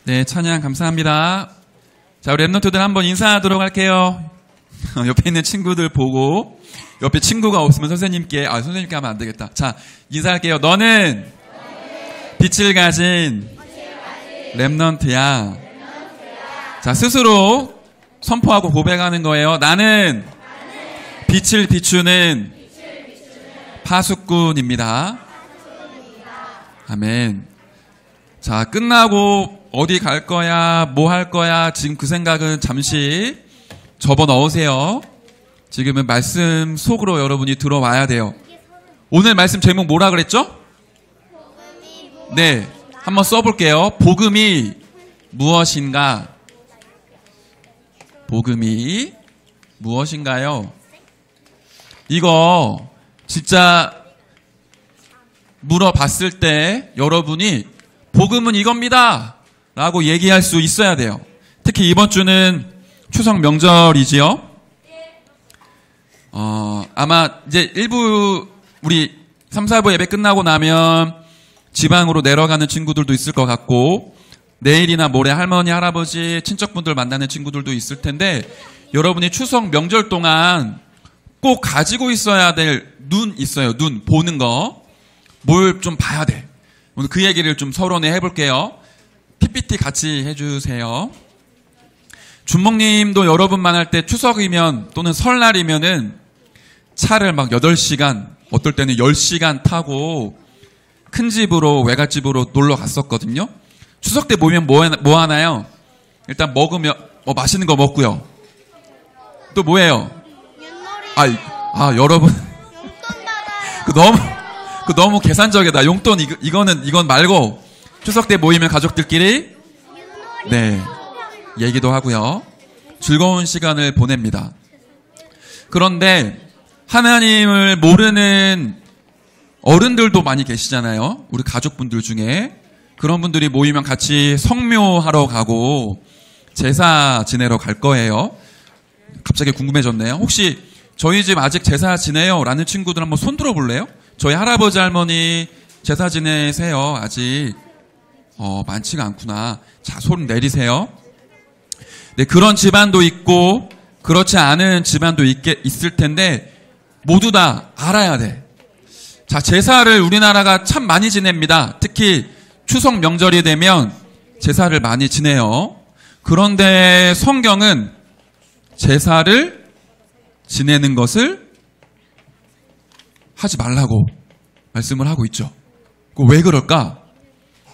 네, 찬양 감사합니다. 자, 우리 랩런트들 한번 인사하도록 할게요. 옆에 있는 친구들 보고, 옆에 친구가 없으면 선생님께 하면 안 되겠다. 자, 인사할게요. 너는 빛을 가진 랩런트야. 자, 스스로 선포하고 고백하는 거예요. 나는 빛을 비추는 파수꾼입니다. 아멘. 자, 끝나고 어디 갈 거야, 뭐 할 거야, 지금 그 생각은 잠시 접어넣으세요. 지금은 말씀 속으로 여러분이 들어와야 돼요. 오늘 말씀 제목 뭐라 그랬죠? 네, 한번 써볼게요. 복음이 무엇인가? 복음이 무엇인가요? 이거 진짜 물어봤을 때 여러분이 복음은 이겁니다 라고 얘기할 수 있어야 돼요. 특히 이번 주는 추석 명절이지요. 아마 이제 일부 우리 3, 4부 예배 끝나고 나면 지방으로 내려가는 친구들도 있을 것 같고, 내일이나 모레 할머니, 할아버지, 친척분들 만나는 친구들도 있을 텐데, 여러분이 추석 명절 동안 꼭 가지고 있어야 될 눈 있어요. 눈, 보는 거. 뭘 좀 봐야 돼. 오늘 그 얘기를 좀 서론에 해볼게요. PPT 같이 해주세요. 준목님도 여러분 만날 때 추석이면 또는 설날이면은 차를 막 8시간, 어떨 때는 10시간 타고 큰 집으로, 외갓집으로 놀러 갔었거든요. 추석 때 모이면 뭐 하나요? 일단 먹으면, 맛있는 거 먹고요. 또 뭐예요? 여러분. 너무 계산적이다. 용돈, 이건 말고, 추석 때 모이면 가족들끼리, 네, 얘기도 하고요. 즐거운 시간을 보냅니다. 그런데, 하나님을 모르는 어른들도 많이 계시잖아요. 우리 가족분들 중에. 그런 분들이 모이면 같이 성묘하러 가고 제사 지내러 갈 거예요. 갑자기 궁금해졌네요. 혹시 저희 집 아직 제사 지내요? 라는 친구들 한번 손 들어볼래요? 저희 할아버지 할머니 제사 지내세요? 아직 많지가 않구나. 자, 손 내리세요. 네, 그런 집안도 있고 그렇지 않은 집안도 있을 텐데 모두 다 알아야 돼. 자, 제사를 우리나라가 참 많이 지냅니다. 특히 추석 명절이 되면 제사를 많이 지내요. 그런데 성경은 제사를 지내는 것을 하지 말라고 말씀을 하고 있죠. 왜 그럴까?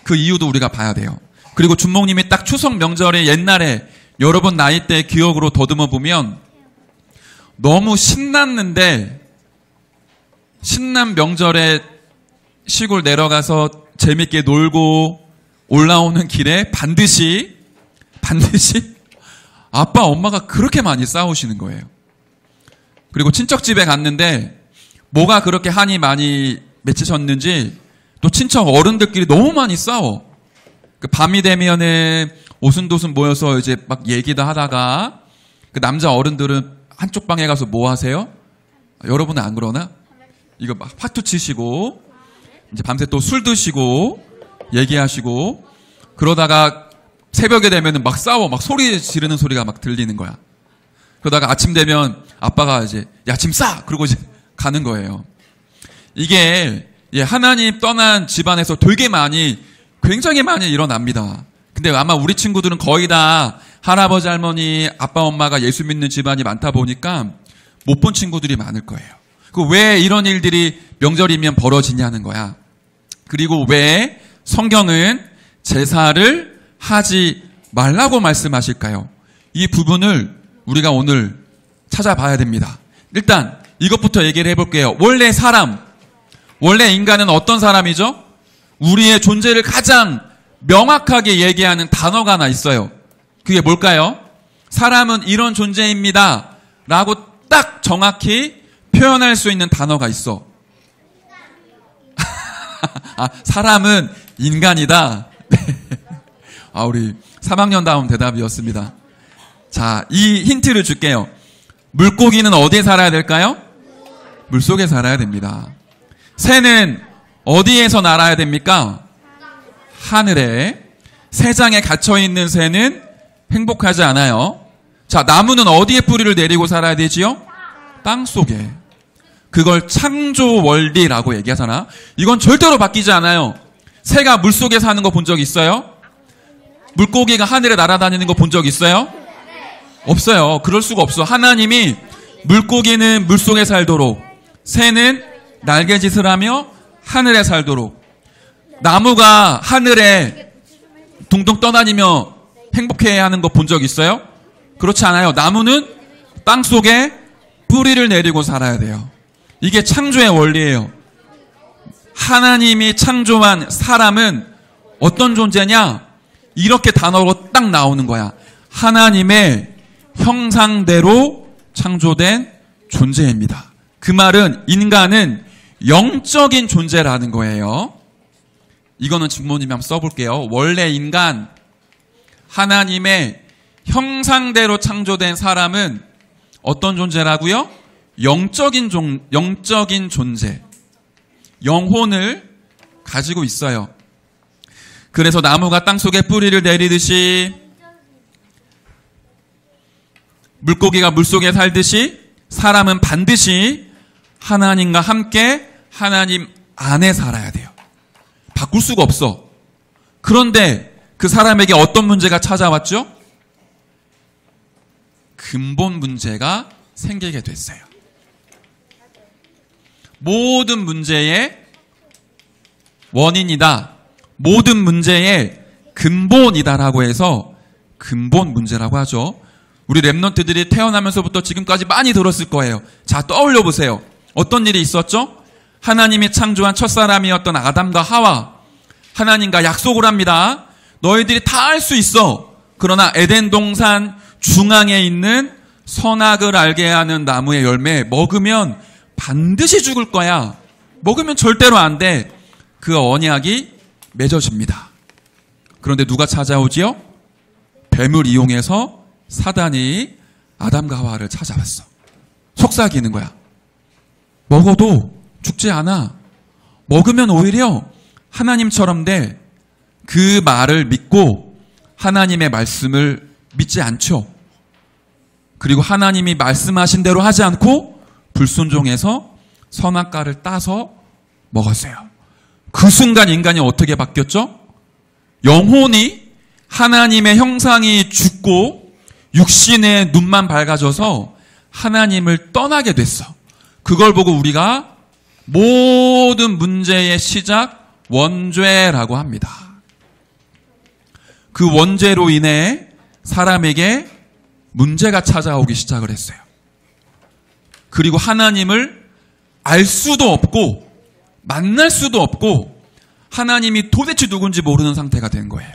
그 이유도 우리가 봐야 돼요. 그리고 준목님이 딱 추석 명절에 옛날에 여러분 나이 때 기억으로 더듬어 보면 너무 신났는데, 신난 명절에 시골 내려가서 재밌게 놀고 올라오는 길에 반드시 아빠 엄마가 그렇게 많이 싸우시는 거예요. 그리고 친척집에 갔는데 뭐가 그렇게 한이 많이 맺히셨는지 또 친척 어른들끼리 너무 많이 싸워. 그 밤이 되면은 오순도순 모여서 이제 막 얘기도 하다가 그 남자 어른들은 한쪽 방에 가서 뭐 하세요? 여러분은 안 그러나? 이거 막 화투 치시고 이제 밤새 또 술 드시고 얘기하시고 그러다가 새벽에 되면은 막 싸워, 막 소리 지르는 소리가 막 들리는 거야. 그러다가 아침 되면 아빠가 이제 야, 짐 싸! 그러고 이제 가는 거예요. 이게 하나님 떠난 집안에서 되게 굉장히 많이 일어납니다. 근데 아마 우리 친구들은 거의 다 할아버지, 할머니, 아빠, 엄마가 예수 믿는 집안이 많다 보니까 못 본 친구들이 많을 거예요. 왜 이런 일들이 명절이면 벌어지냐는 거야. 그리고 왜 성경은 제사를 하지 말라고 말씀하실까요? 이 부분을 우리가 오늘 찾아봐야 됩니다. 일단 이것부터 얘기를 해볼게요. 원래 인간은 어떤 사람이죠? 우리의 존재를 가장 명확하게 얘기하는 단어가 하나 있어요. 그게 뭘까요? 사람은 이런 존재입니다 라고 딱 정확히 표현할 수 있는 단어가 있어. 사람은 인간이다. 우리 3학년다운 대답이었습니다. 자, 이 힌트를 줄게요. 물고기는 어디에 살아야 될까요? 물속에 살아야 됩니다. 새는 어디에서 날아야 됩니까? 하늘에. 새장에 갇혀있는 새는 행복하지 않아요. 자, 나무는 어디에 뿌리를 내리고 살아야 되지요? 땅 속에. 그걸 창조 원리라고 얘기하잖아. 이건 절대로 바뀌지 않아요. 새가 물속에 사는 거 본 적 있어요? 물고기가 하늘에 날아다니는 거 본 적 있어요? 없어요. 그럴 수가 없어. 하나님이 물고기는 물속에 살도록, 새는 날개짓을 하며 하늘에 살도록, 나무가 하늘에 둥둥 떠다니며 행복해야 하는 거 본 적 있어요? 그렇지 않아요. 나무는 땅 속에 뿌리를 내리고 살아야 돼요. 이게 창조의 원리예요. 하나님이 창조한 사람은 어떤 존재냐? 이렇게 단어로 딱 나오는 거야. 하나님의 형상대로 창조된 존재입니다. 그 말은 인간은 영적인 존재라는 거예요. 이거는 주모님이 한번 써볼게요. 원래 인간, 하나님의 형상대로 창조된 사람은 어떤 존재라고요? 영적인 존재, 영혼을 가지고 있어요. 그래서 나무가 땅속에 뿌리를 내리듯이, 물고기가 물속에 살듯이, 사람은 반드시 하나님과 함께 하나님 안에 살아야 돼요. 바꿀 수가 없어. 그런데 그 사람에게 어떤 문제가 찾아왔죠? 근본 문제가 생기게 됐어요. 모든 문제의 원인이다, 모든 문제의 근본이다라고 해서 근본 문제라고 하죠. 우리 랩런트들이 태어나면서부터 지금까지 많이 들었을 거예요. 자, 떠올려 보세요. 어떤 일이 있었죠? 하나님이 창조한 첫사람이었던 아담과 하와, 하나님과 약속을 합니다. 너희들이 다 알 수 있어. 그러나 에덴 동산 중앙에 있는 선악을 알게 하는 나무의 열매 먹으면 반드시 죽을 거야. 먹으면 절대로 안 돼. 그 언약이 맺어집니다. 그런데 누가 찾아오지요? 뱀을 이용해서 사단이 아담과 하와를 찾아왔어. 속삭이는 거야. 먹어도 죽지 않아. 먹으면 오히려 하나님처럼 돼. 그 말을 믿고 하나님의 말씀을 믿지 않죠. 그리고 하나님이 말씀하신 대로 하지 않고 불순종해서 선악과를 따서 먹었어요. 그 순간 인간이 어떻게 바뀌었죠? 영혼이 하나님의 형상이 죽고 육신의 눈만 밝아져서 하나님을 떠나게 됐어. 그걸 보고 우리가 모든 문제의 시작, 원죄라고 합니다. 그 원죄로 인해 사람에게 문제가 찾아오기 시작을 했어요. 그리고 하나님을 알 수도 없고 만날 수도 없고 하나님이 도대체 누군지 모르는 상태가 된 거예요.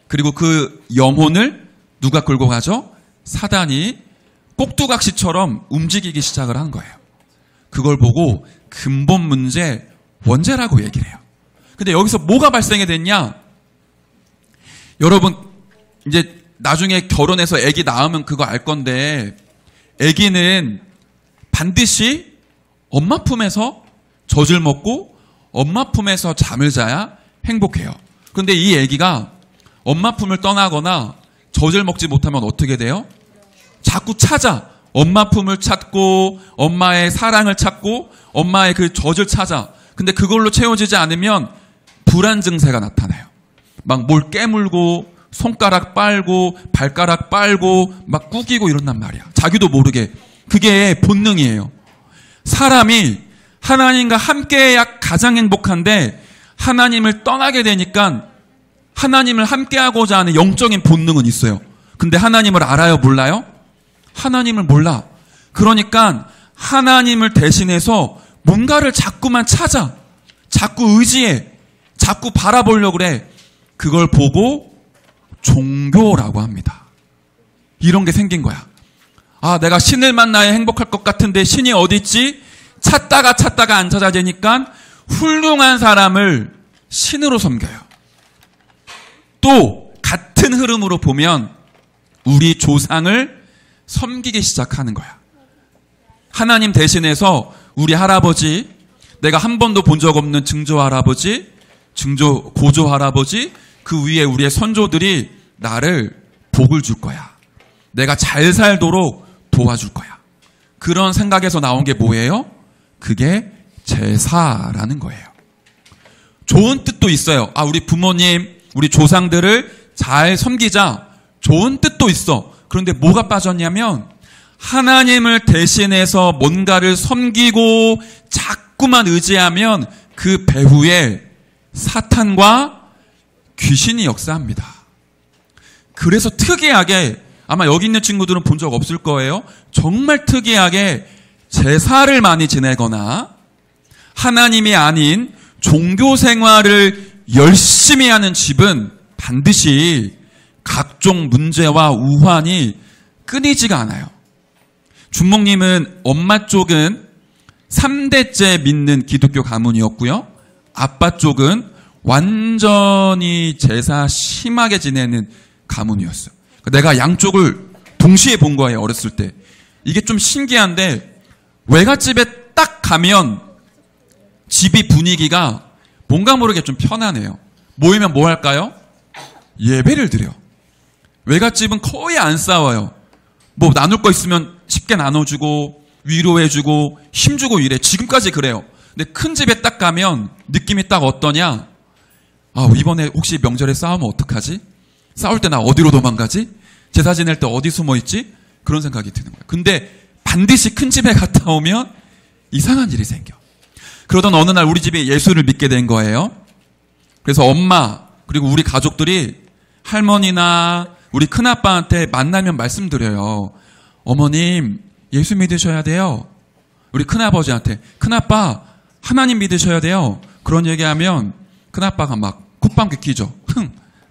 그리고 그 영혼을 누가 끌고 가죠? 사단이 꼭두각시처럼 움직이기 시작을 한 거예요. 그걸 보고 근본 문제, 원죄라고 얘기를 해요. 근데 여기서 뭐가 발생이 됐냐? 여러분 이제 나중에 결혼해서 아기 낳으면 그거 알 건데, 아기는 반드시 엄마 품에서 젖을 먹고 엄마 품에서 잠을 자야 행복해요. 그런데 이 아기가 엄마 품을 떠나거나 젖을 먹지 못하면 어떻게 돼요? 자꾸 찾아. 엄마 품을 찾고 엄마의 사랑을 찾고 엄마의 그 젖을 찾아. 근데 그걸로 채워지지 않으면 불안 증세가 나타나요. 막 뭘 깨물고 손가락 빨고 발가락 빨고 막 꾸기고 이런단 말이야. 자기도 모르게. 그게 본능이에요. 사람이 하나님과 함께해야 가장 행복한데 하나님을 떠나게 되니까 하나님을 함께하고자 하는 영적인 본능은 있어요. 근데 하나님을 알아요? 몰라요? 하나님을 몰라. 그러니까 하나님을 대신해서 뭔가를 자꾸만 찾아. 자꾸 의지해. 자꾸 바라보려고 그래. 그걸 보고 종교라고 합니다. 이런 게 생긴 거야. 아, 내가 신을 만나야 행복할 것 같은데 신이 어디 있지? 찾다가 안 찾아지니까 훌륭한 사람을 신으로 섬겨요. 또 같은 흐름으로 보면 우리 조상을 섬기기 시작하는 거야. 하나님 대신해서 우리 할아버지, 내가 한 번도 본 적 없는 증조 할아버지, 고조 할아버지, 그 위에 우리의 선조들이 나를 복을 줄 거야. 내가 잘 살도록 도와줄 거야. 그런 생각에서 나온 게 뭐예요? 그게 제사라는 거예요. 좋은 뜻도 있어요. 우리 부모님, 우리 조상들을 잘 섬기자. 좋은 뜻도 있어. 그런데 뭐가 빠졌냐면 하나님을 대신해서 뭔가를 섬기고 자꾸만 의지하면 그 배후에 사탄과 귀신이 역사합니다. 그래서 특이하게 아마 여기 있는 친구들은 본 적 없을 거예요. 정말 특이하게 제사를 많이 지내거나 하나님이 아닌 종교 생활을 열심히 하는 집은 반드시 각종 문제와 우환이 끊이지가 않아요. 준목님은 엄마 쪽은 3대째 믿는 기독교 가문이었고요. 아빠 쪽은 완전히 제사 심하게 지내는 가문이었어요. 내가 양쪽을 동시에 본 거예요, 어렸을 때. 이게 좀 신기한데 외갓집에 딱 가면 집이 분위기가 뭔가 모르게 좀 편안해요. 모이면 뭐 할까요? 예배를 드려. 외갓집은 거의 안 싸워요. 뭐 나눌 거 있으면 쉽게 나눠주고 위로해주고 힘주고 이래. 지금까지 그래요. 근데 큰 집에 딱 가면 느낌이 딱 어떠냐? 이번에 혹시 명절에 싸우면 어떡하지? 싸울 때 나 어디로 도망가지? 제사 지낼 때 어디 숨어 있지? 그런 생각이 드는 거예요. 근데 반드시 큰 집에 갔다 오면 이상한 일이 생겨. 그러던 어느 날 우리 집에 예수를 믿게 된 거예요. 그래서 엄마 그리고 우리 가족들이 할머니나 우리 큰아빠한테 만나면 말씀드려요. 어머님 예수 믿으셔야 돼요. 우리 큰아버지한테 큰아빠 하나님 믿으셔야 돼요. 그런 얘기하면 큰아빠가 막 콧방귀 끼죠.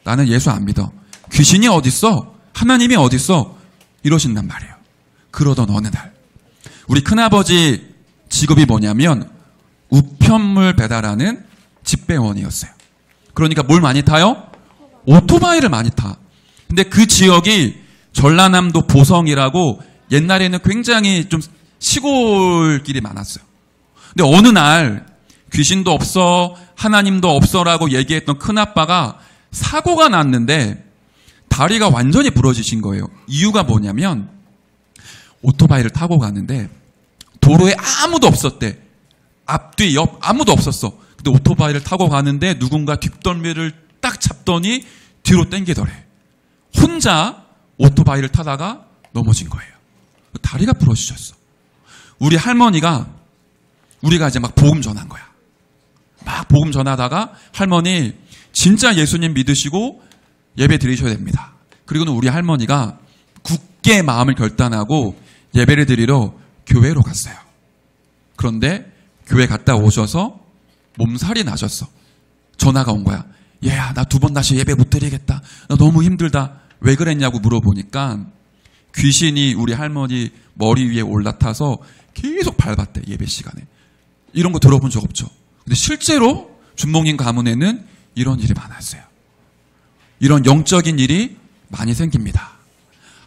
나는 예수 안 믿어. 귀신이 어딨어? 하나님이 어딨어? 이러신단 말이에요. 그러던 어느 날 우리 큰아버지 직업이 뭐냐면 우편물 배달하는 집배원이었어요. 그러니까 뭘 많이 타요? 오토바이를 많이 타. 근데 그 지역이 전라남도 보성이라고 옛날에는 굉장히 좀 시골길이 많았어요. 근데 어느 날 귀신도 없어 하나님도 없어라고 얘기했던 큰아빠가 사고가 났는데 다리가 완전히 부러지신 거예요. 이유가 뭐냐면 오토바이를 타고 가는데 도로에 아무도 없었대. 앞뒤 옆 아무도 없었어. 근데 오토바이를 타고 가는데 누군가 뒷덜미를 딱 잡더니 뒤로 당기더래. 혼자 오토바이를 타다가 넘어진 거예요. 다리가 부러지셨어. 우리 할머니가 우리가 이제 막 복음 전한 거야. 막 복음 전하다가 할머니 진짜 예수님 믿으시고 예배 드리셔야 됩니다. 그리고는 우리 할머니가 굳게 마음을 결단하고 예배를 드리러 교회로 갔어요. 그런데 교회 갔다 오셔서 몸살이 나셨어. 전화가 온 거야. 얘야, 나 2번 다시 예배 못 드리겠다. 나 너무 힘들다. 왜 그랬냐고 물어보니까 귀신이 우리 할머니 머리 위에 올라타서 계속 밟았대, 예배 시간에. 이런 거 들어본 적 없죠. 근데 실제로 준목님 가문에는 이런 일이 많았어요. 이런 영적인 일이 많이 생깁니다.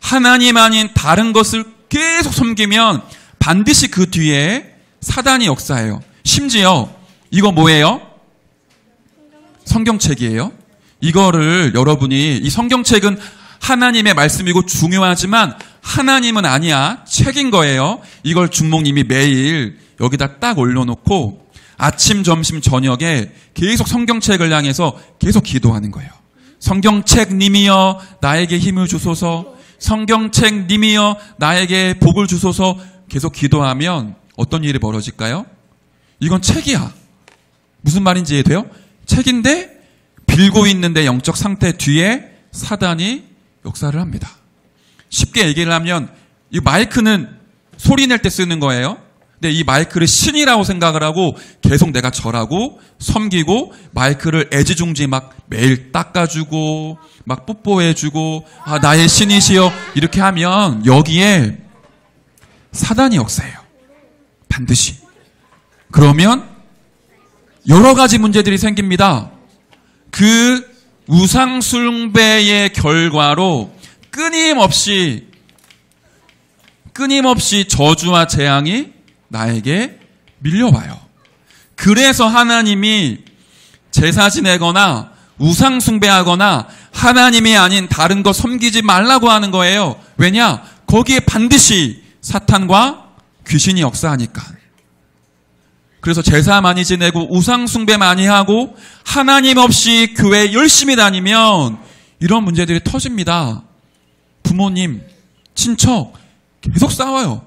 하나님 아닌 다른 것을 계속 섬기면 반드시 그 뒤에 사단이 역사해요. 심지어 이거 뭐예요? 성경책이에요. 이거를 여러분이 이 성경책은 하나님의 말씀이고 중요하지만 하나님은 아니야. 책인 거예요. 이걸 준목님이 매일 여기다 딱 올려놓고 아침, 점심, 저녁에 계속 성경책을 향해서 계속 기도하는 거예요. 성경책님이여 나에게 힘을 주소서. 성경책님이여 나에게 복을 주소서. 계속 기도하면 어떤 일이 벌어질까요? 이건 책이야. 무슨 말인지 이해돼요? 책인데 빌고 있는데 영적 상태 뒤에 사단이 역사를 합니다. 쉽게 얘기를 하면 이 마이크는 소리 낼 때 쓰는 거예요. 근데 이 마이크를 신이라고 생각을 하고 계속 내가 절하고 섬기고 마이크를 애지중지 막 매일 닦아주고 막 뽀뽀해주고 나의 신이시여 이렇게 하면 여기에 사단이 역사해요. 반드시. 그러면 여러 가지 문제들이 생깁니다. 그 우상숭배의 결과로 끊임없이 저주와 재앙이 나에게 밀려와요. 그래서 하나님이 제사 지내거나 우상 숭배하거나 하나님이 아닌 다른 거 섬기지 말라고 하는 거예요. 왜냐? 거기에 반드시 사탄과 귀신이 역사하니까. 그래서 제사 많이 지내고 우상 숭배 많이 하고 하나님 없이 교회 열심히 다니면 이런 문제들이 터집니다. 부모님, 친척 계속 싸워요.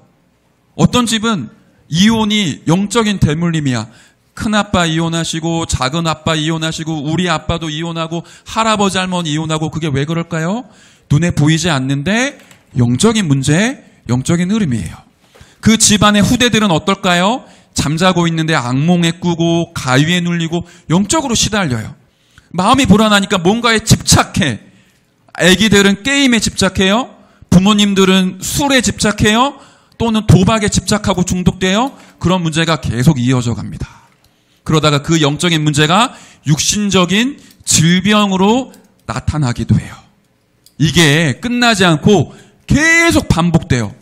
어떤 집은 이혼이 영적인 대물림이야. 큰아빠 이혼하시고 작은아빠 이혼하시고 우리 아빠도 이혼하고 할아버지 할머니 이혼하고. 그게 왜 그럴까요? 눈에 보이지 않는데 영적인 문제, 영적인 흐름이에요. 그 집안의 후대들은 어떨까요? 잠자고 있는데 악몽에 꾸고 가위에 눌리고 영적으로 시달려요. 마음이 불안하니까 뭔가에 집착해. 아기들은 게임에 집착해요. 부모님들은 술에 집착해요. 또는 도박에 집착하고 중독돼요. 그런 문제가 계속 이어져 갑니다. 그러다가 그 영적인 문제가 육신적인 질병으로 나타나기도 해요. 이게 끝나지 않고 계속 반복돼요.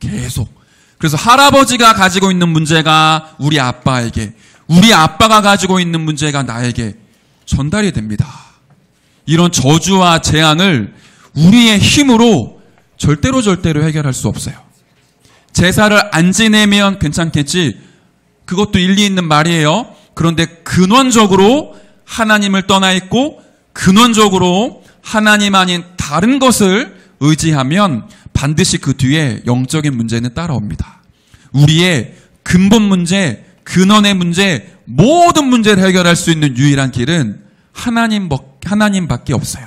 계속. 그래서 할아버지가 가지고 있는 문제가 우리 아빠에게, 우리 아빠가 가지고 있는 문제가 나에게 전달이 됩니다. 이런 저주와 재앙을 우리의 힘으로 절대로 해결할 수 없어요. 제사를 안 지내면 괜찮겠지. 그것도 일리 있는 말이에요. 그런데 근원적으로 하나님을 떠나 있고 근원적으로 하나님 아닌 다른 것을 의지하면 반드시 그 뒤에 영적인 문제는 따라옵니다. 우리의 근본 문제, 근원의 문제, 모든 문제를 해결할 수 있는 유일한 길은 하나님밖에 없어요.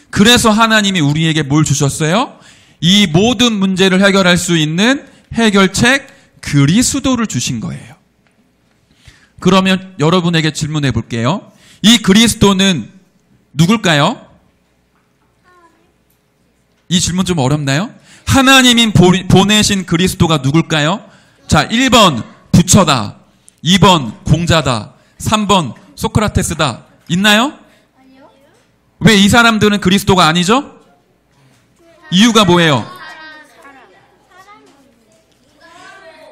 그래서 하나님이 우리에게 뭘 주셨어요? 이 모든 문제를 해결할 수 있는 해결책 그리스도를 주신 거예요. 그러면 여러분에게 질문해 볼게요. 이 그리스도는 누굴까요? 이 질문 좀 어렵나요? 하나님이 보내신 그리스도가 누굴까요? 자, 1번 부처다, 2번 공자다, 3번 소크라테스다. 있나요? 아니요. 왜 이 사람들은 그리스도가 아니죠? 이유가 뭐예요?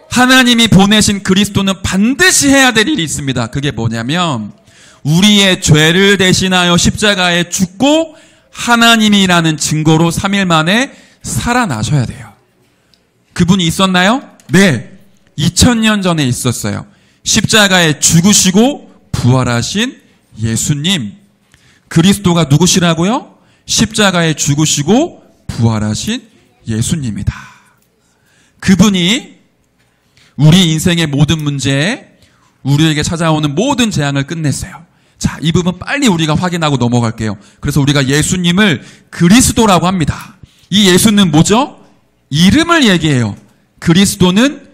하나님이 보내신 그리스도는 반드시 해야 될 일이 있습니다. 그게 뭐냐면 우리의 죄를 대신하여 십자가에 죽고 하나님이라는 증거로 3일 만에 살아나셔야 돼요. 그분이 있었나요? 네. 2000년 전에 있었어요. 십자가에 죽으시고 부활하신 예수님. 그리스도가 누구시라고요? 십자가에 죽으시고 부활하신 예수님이다. 그분이 우리 인생의 모든 문제, 우리에게 찾아오는 모든 재앙을 끝냈어요. 자, 이 부분 빨리 우리가 확인하고 넘어갈게요. 그래서 우리가 예수님을 그리스도라고 합니다. 이 예수는 뭐죠? 이름을 얘기해요. 그리스도는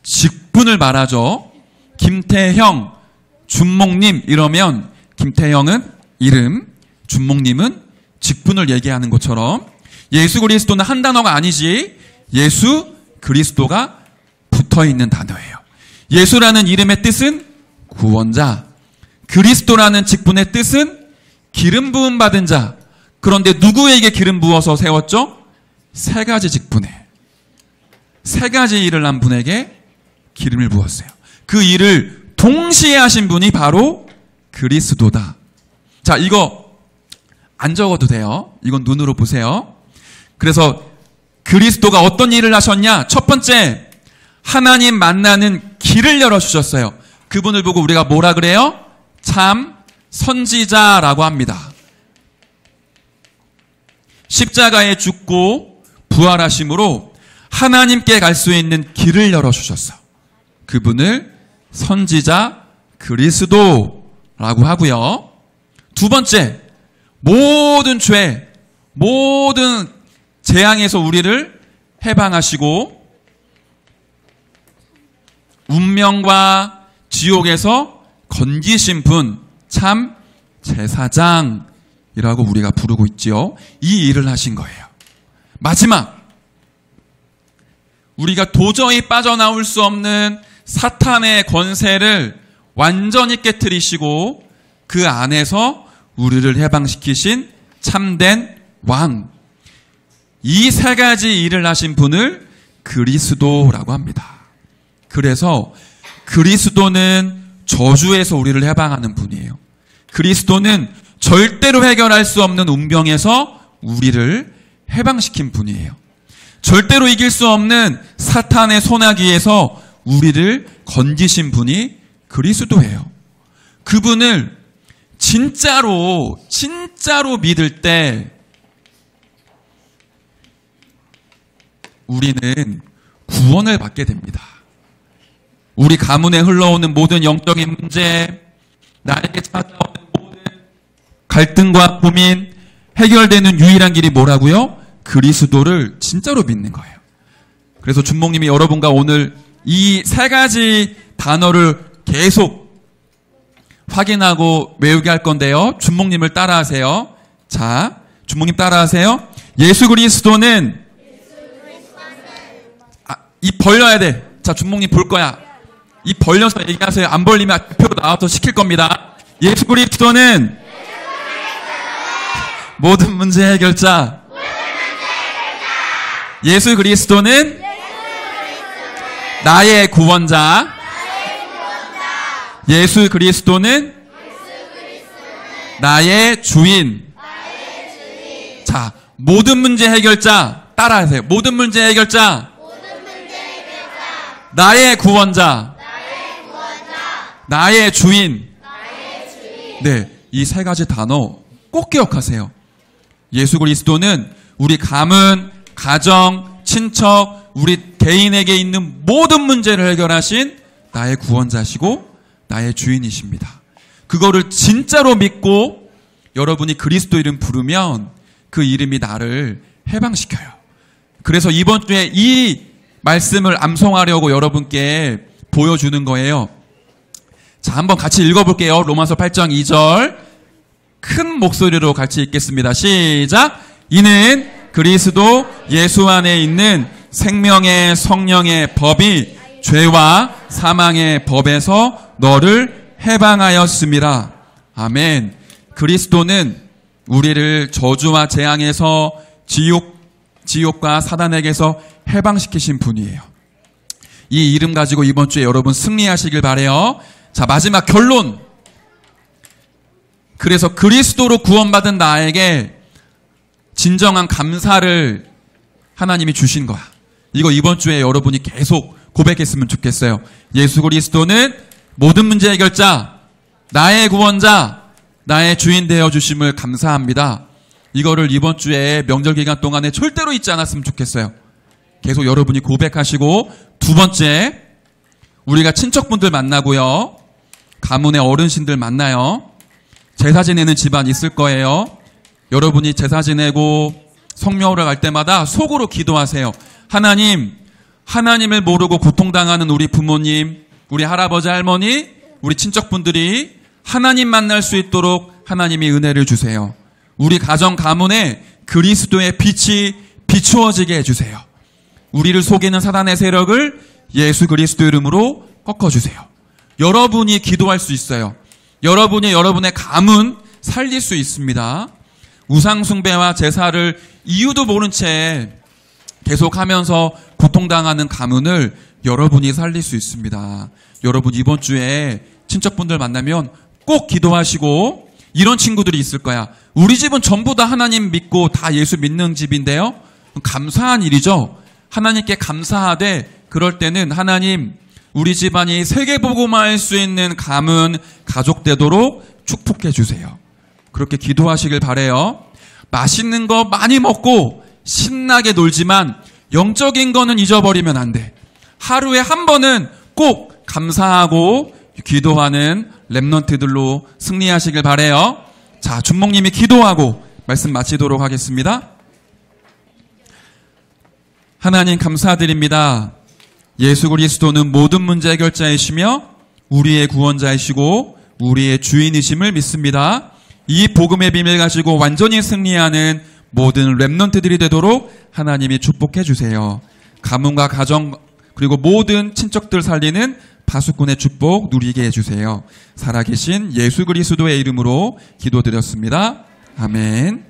직분을 말하죠. 김태형, 준목님 이러면 김태형은 이름, 준목님은 직분을 얘기하는 것처럼 예수 그리스도는 한 단어가 아니지 예수 그리스도가 붙어있는 단어예요. 예수라는 이름의 뜻은 구원자, 그리스도라는 직분의 뜻은 기름 부음 받은 자. 그런데 누구에게 기름 부어서 세웠죠? 세 가지 직분에, 세 가지 일을 한 분에게 기름을 부었어요. 그 일을 동시에 하신 분이 바로 그리스도다. 자, 이거 안 적어도 돼요. 이건 눈으로 보세요. 그래서 그리스도가 어떤 일을 하셨냐? 첫 번째, 하나님 만나는 길을 열어주셨어요. 그분을 보고 우리가 뭐라 그래요? 참 선지자라고 합니다. 십자가에 죽고 부활하심으로 하나님께 갈 수 있는 길을 열어주셨어. 그분을 선지자 그리스도라고 하고요. 두 번째, 모든 죄, 모든 재앙에서 우리를 해방하시고 운명과 지옥에서 건지신 분, 참 제사장이라고 우리가 부르고 있지요. 이 일을 하신 거예요. 마지막, 우리가 도저히 빠져나올 수 없는 사탄의 권세를 완전히 깨트리시고 그 안에서 우리를 해방시키신 참된 왕. 이 세 가지 일을 하신 분을 그리스도라고 합니다. 그래서 그리스도는 저주에서 우리를 해방하는 분이에요. 그리스도는 절대로 해결할 수 없는 운병에서 우리를 해방시킨 분이에요. 절대로 이길 수 없는 사탄의 소나기에서 우리를 건지신 분이 그리스도예요. 그분을 진짜로 믿을 때 우리는 구원을 받게 됩니다. 우리 가문에 흘러오는 모든 영적인 문제, 나에게 찾아오는 모든 갈등과 고민, 해결되는 유일한 길이 뭐라고요? 그리스도를 진짜로 믿는 거예요. 그래서 준목님이 여러분과 오늘 이 세 가지 단어를 계속 확인하고 외우게 할 건데요. 준목님을 따라하세요. 자, 준목님 따라하세요. 예수 그리스도는 입 벌려야 돼. 자, 준목님 볼 거야. 입 벌려서 얘기하세요. 안 벌리면 대표로 나와서 시킬 겁니다. 예수 그리스도는 모든 문제 해결자. 예수 그리스도는 나의 구원자. 예수 그리스도는 나의 주인. 자, 모든 문제 해결자. 따라하세요. 모든 문제 해결자. 나의 구원자. 나의 주인. 네, 이 세 가지 단어 꼭 기억하세요. 예수 그리스도는 우리 가문, 가정, 친척, 우리 개인에게 있는 모든 문제를 해결하신 나의 구원자시고 나의 주인이십니다. 그거를 진짜로 믿고 여러분이 그리스도 이름 부르면 그 이름이 나를 해방시켜요. 그래서 이번 주에 이 말씀을 암송하려고 여러분께 보여주는 거예요. 자, 한번 같이 읽어볼게요. 로마서 8장 2절 큰 목소리로 같이 읽겠습니다. 시작! 이는 그리스도 예수 안에 있는 생명의 성령의 법이 죄와 사망의 법에서 너를 해방하였음이라. 아멘. 그리스도는 우리를 저주와 재앙에서 지옥과 사단에게서 해방시키신 분이에요. 이 이름 가지고 이번 주에 여러분 승리하시길 바래요. 자, 마지막 결론. 그래서 그리스도로 구원받은 나에게 진정한 감사를 하나님이 주신 거야. 이거 이번 주에 여러분이 계속 고백했으면 좋겠어요. 예수 그리스도는 모든 문제 해결자, 나의 구원자, 나의 주인 되어 주심을 감사합니다. 이거를 이번 주에 명절 기간 동안에 절대로 잊지 않았으면 좋겠어요. 계속 여러분이 고백하시고, 두 번째, 우리가 친척분들 만나고요. 가문의 어르신들 만나요. 제사 지내는 집안 있을 거예요. 여러분이 제사 지내고 성묘를 갈 때마다 속으로 기도하세요. 하나님, 하나님을 모르고 고통당하는 우리 부모님, 우리 할아버지, 할머니, 우리 친척분들이 하나님 만날 수 있도록 하나님이 은혜를 주세요. 우리 가정 가문에 그리스도의 빛이 비추어지게 해주세요. 우리를 속이는 사단의 세력을 예수 그리스도 이름으로 꺾어주세요. 여러분이 기도할 수 있어요. 여러분이 여러분의 가문 살릴 수 있습니다. 우상숭배와 제사를 이유도 모른 채 계속하면서 고통당하는 가문을 여러분이 살릴 수 있습니다. 여러분 이번 주에 친척분들 만나면 꼭 기도하시고, 이런 친구들이 있을 거야. 우리 집은 전부 다 하나님 믿고 다 예수 믿는 집인데요. 감사한 일이죠. 하나님께 감사하되, 그럴 때는 하나님, 우리 집안이 세계복음화할 수 있는 가문, 가족 되도록 축복해 주세요. 그렇게 기도하시길 바래요. 맛있는 거 많이 먹고 신나게 놀지만 영적인 거는 잊어버리면 안 돼. 하루에 한 번은 꼭 감사하고 기도하는 렘넌트들로 승리하시길 바래요. 자, 준목님이 기도하고 말씀 마치도록 하겠습니다. 하나님 감사드립니다. 예수 그리스도는 모든 문제 해결자이시며 우리의 구원자이시고 우리의 주인이심을 믿습니다. 이 복음의 비밀 가지고 완전히 승리하는 모든 렘넌트들이 되도록 하나님이 축복해 주세요. 가문과 가정 그리고 모든 친척들 살리는 파수꾼의 축복 누리게 해주세요. 살아계신 예수 그리스도의 이름으로 기도드렸습니다. 아멘.